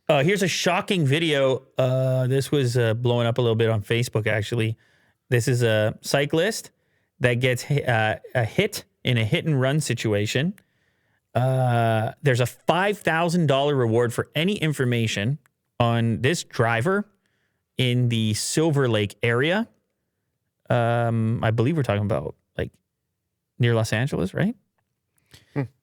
Here's a shocking video. This was blowing up a little bit on Facebook, actually. This is a cyclist that gets a hit in a hit-and-run situation. There's a $5,000 reward for any information on this driver in the Silver Lake area. I believe we're talking about, like, near Los Angeles, right?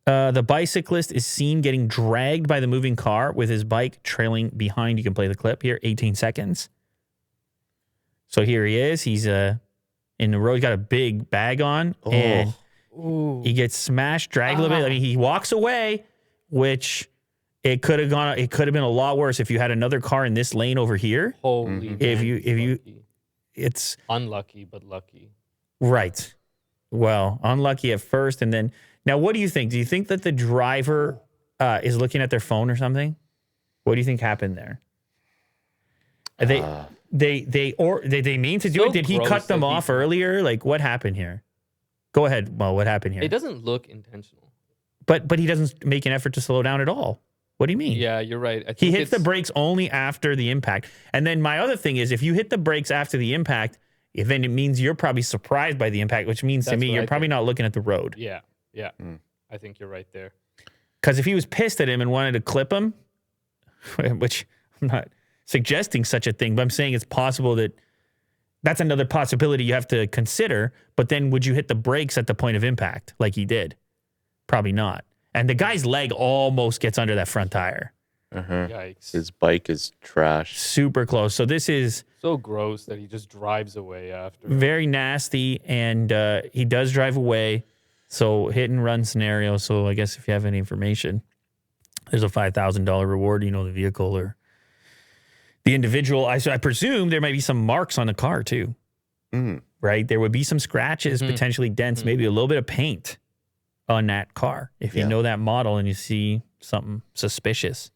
The bicyclist is seen getting dragged by the moving car with his bike trailing behind. You can play the clip here, 18 seconds. So here he is. He's in the road. He's got a big bag on, and he gets smashed, dragged a little bit. I mean, he walks away, which it could have gone. It could have been a lot worse if you had another car in this lane over here. Holy, if you, it's unlucky but lucky. Right. Well, unlucky at first, and then. Now, what do you think? Do you think that the driver is looking at their phone or something? What do you think happened there? They mean to do it? Did he cut them off earlier? Like, what happened here? Go ahead. Well, what happened here? It doesn't look intentional. But he doesn't make an effort to slow down at all. What do you mean? Yeah, you're right. I think he hits the brakes only after the impact. And then my other thing is, if you hit the brakes after the impact, then it means you're probably surprised by the impact, which means to me you're probably not looking at the road. Yeah. Yeah, I think you're right there. Because if he was pissed at him and wanted to clip him, which I'm not suggesting such a thing, but I'm saying it's possible that's another possibility you have to consider. But then would you hit the brakes at the point of impact like he did? Probably not. And the guy's leg almost gets under that front tire. Yikes. His bike is trash. Super close. So this is... so gross that he just drives away after. Very nasty, and he does drive away. So hit and run scenario. So I guess if you have any information, there's a $5,000 reward. You know, the vehicle or the individual. I presume there might be some marks on the car too, right? There would be some scratches, potentially dents, maybe a little bit of paint on that car. If you know that model and you see something suspicious.